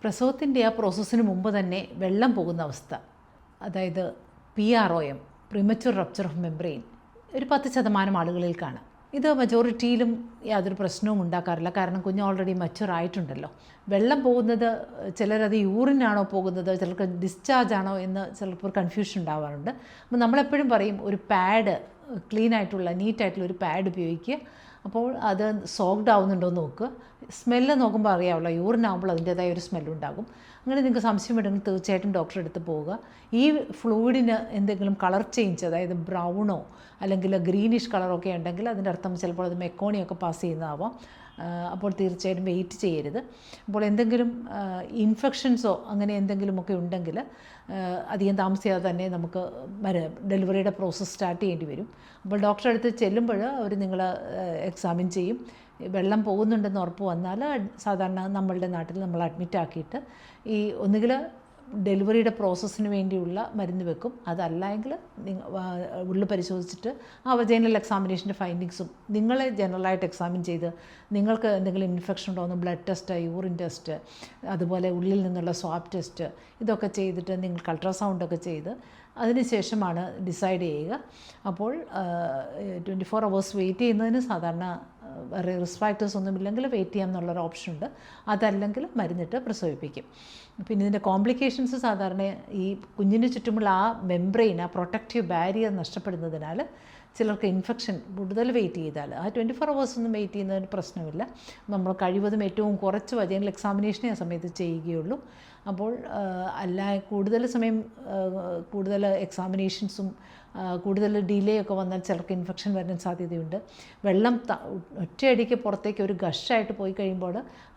പ്രസവത്തിൻ്റെ ആ പ്രോസസ്സിന് മുമ്പ് തന്നെ വെള്ളം പോകുന്ന അവസ്ഥ, അതായത് PROM, premature rupture of membrane, ഒരു 10% ആളുകളിൽ കാണാം. ഇത് മജോറിറ്റിയിലും യാതൊരു പ്രശ്നവും ഉണ്ടാക്കാറില്ല, കാരണം കുഞ്ഞ് ഓൾറെഡി മച്വർ ആയിട്ടുണ്ടല്ലോ. വെള്ളം പോകുന്നത് ചിലരത് യൂറിനാണോ പോകുന്നത്, ചിലർക്ക് ഡിസ്ചാർജ് ആണോ എന്ന് ചിലപ്പോൾ കൺഫ്യൂഷൻ ഉണ്ടാവാറുണ്ട്. അപ്പോൾ നമ്മളെപ്പോഴും പറയും ഒരു പാഡ്, ക്ലീനായിട്ടുള്ള നീറ്റായിട്ടുള്ള ഒരു പാഡ് ഉപയോഗിക്കുക. അപ്പോൾ അത് സോക്ഡ് ആവുന്നുണ്ടോ എന്ന് നോക്കുക. സ്മെല്ല് നോക്കുമ്പോൾ അറിയാമല്ലോ, യൂറിനാകുമ്പോൾ അതിൻ്റേതായ ഒരു സ്മെല്ലുണ്ടാകും. അങ്ങനെ നിങ്ങൾക്ക് സംശയമുണ്ടെങ്കിൽ തീർച്ചയായിട്ടും ഡോക്ടറെ അടുത്ത് പോവുക. ഈ ഫ്ലൂയിഡിന് എന്തെങ്കിലും കളർ ചേഞ്ച്, അതായത് ബ്രൗണോ അല്ലെങ്കിൽ ഗ്രീനിഷ് കളറൊക്കെ ഉണ്ടെങ്കിൽ അതിൻ്റെ അർത്ഥം ചിലപ്പോൾ അത് മെക്കോണിയൊക്കെ പാസ് ചെയ്യുന്നതാവാം. അപ്പോൾ തീർച്ചയായിട്ടും വെയിറ്റ് ചെയ്യരുത്. അപ്പോൾ എന്തെങ്കിലും ഇൻഫെക്ഷൻസോ അങ്ങനെ എന്തെങ്കിലുമൊക്കെ ഉണ്ടെങ്കിൽ അധികം താമസിയാതെ തന്നെ നമുക്ക് ഡെലിവറിയുടെ പ്രോസസ്സ് സ്റ്റാർട്ട് ചെയ്യേണ്ടി വരും. അപ്പോൾ ഡോക്ടറെ അടുത്ത് ചെല്ലുമ്പോൾ അവർ നിങ്ങളെ എക്സാമിൻ ചെയ്യും. വെള്ളം പോകുന്നുണ്ടെന്ന് ഉറപ്പ് വന്നാൽ സാധാരണ നമ്മളുടെ നാട്ടിൽ നമ്മൾ അഡ്മിറ്റ് ആക്കിയിട്ട് ഈ ഒന്നുകിൽ ഡെലിവറിയുടെ പ്രോസസ്സിന് വേണ്ടിയുള്ള മരുന്ന് വെക്കും, അതല്ല എങ്കിൽ ഉള്ളു പരിശോധിച്ചിട്ട് ആ വജൈനൽ എക്സാമിനേഷൻ്റെ ഫൈൻഡിങ്സും നിങ്ങളെ ജനറലായിട്ട് എക്സാമിൻ ചെയ്ത് നിങ്ങൾക്ക് എന്തെങ്കിലും ഇൻഫെക്ഷൻ ഉണ്ടോ എന്ന് ബ്ലഡ് ടെസ്റ്റ്, യൂറിൻ ടെസ്റ്റ്, അതുപോലെ ഉള്ളിൽ നിന്നുള്ള സ്വാബ് ടെസ്റ്റ്, ഇതൊക്കെ ചെയ്തിട്ട് നിങ്ങൾക്ക് അൾട്രാസൗണ്ടൊക്കെ ചെയ്ത് അതിനുശേഷമാണ് ഡിസൈഡ് ചെയ്യുക. അപ്പോൾ 24 hours വെയിറ്റ് ചെയ്യുന്നതിന് സാധാരണ വേറെ റിസ്ക് ഫാക്ടേഴ്സ് ഒന്നുമില്ലെങ്കിൽ വെയിറ്റ് ചെയ്യാം എന്നുള്ളൊരു ഓപ്ഷൻ ഉണ്ട്. അതല്ലെങ്കിൽ മരുന്നിട്ട് പ്രസവിപ്പിക്കും. പിന്നെ ഇതിൻ്റെ കോംപ്ലിക്കേഷൻസ് സാധാരണ ഈ കുഞ്ഞിന് ചുറ്റുമുള്ള ആ മെംബ്രെയിൻ, ആ പ്രൊട്ടക്റ്റീവ് ബാരിയർ നഷ്ടപ്പെടുന്നതിനാൽ ചിലർക്ക് ഇൻഫെക്ഷൻ കൂടുതൽ വെയിറ്റ് ചെയ്താൽ, ആ 24 hours ഒന്നും വെയിറ്റ് ചെയ്യുന്നതിന് പ്രശ്നമില്ല. നമ്മൾ കഴിവതും ഏറ്റവും കുറച്ച് വജൈനൽ എക്സാമിനേഷനെ ആ സമയത്ത് ചെയ്യുകയുള്ളൂ. അപ്പോൾ അല്ല കൂടുതൽ സമയം കൂടുതൽ എക്സാമിനേഷൻസും കൂടുതൽ ഡിലേ ഒക്കെ വന്നാൽ ചിലർക്ക് ഇൻഫെക്ഷൻ വരാൻ സാധ്യതയുണ്ട്. വെള്ളം ഒറ്റയടിക്ക് പുറത്തേക്ക് ഒരു ഗഷായിട്ട് പോയി കഴിയുമ്പോൾ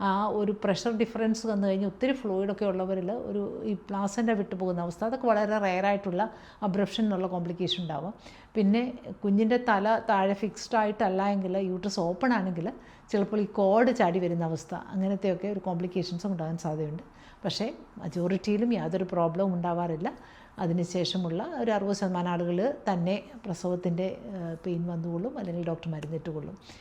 ആ ഒരു പ്രഷർ ഡിഫറൻസ് വന്നു കഴിഞ്ഞാൽ ഒത്തിരി ഫ്ലൂയിഡൊക്കെ ഉള്ളവരിൽ ഒരു ഈ പ്ലാസൻ്റ വിട്ടു പോകുന്ന അവസ്ഥ, അതൊക്കെ വളരെ റെയറായിട്ടുള്ള അബ്രപ്ഷൻ എന്നുള്ള കോംപ്ലിക്കേഷൻ ഉണ്ടാവാം. പിന്നെ കുഞ്ഞിൻ്റെ തല താഴെ ഫിക്സ്ഡ് ആയിട്ടല്ല എങ്കിൽ, യൂട്രസ് ഓപ്പൺ ആണെങ്കിൽ ചിലപ്പോൾ ഈ കോഡ് ചാടി വരുന്ന അവസ്ഥ, അങ്ങനത്തെയൊക്കെ ഒരു കോംപ്ലിക്കേഷൻസും ഉണ്ടാകാൻ സാധ്യതയുണ്ട്. പക്ഷേ മജോറിറ്റിയിലും യാതൊരു പ്രോബ്ലവും ഉണ്ടാവാറില്ല. അതിനുശേഷമുള്ള ഒരു 60% ആളുകൾ തന്നെ പ്രസവത്തിൻ്റെ പെയിൻ വന്നുകൊള്ളും, അല്ലെങ്കിൽ ഡോക്ടർ മരുന്നിട്ടുകൊള്ളും.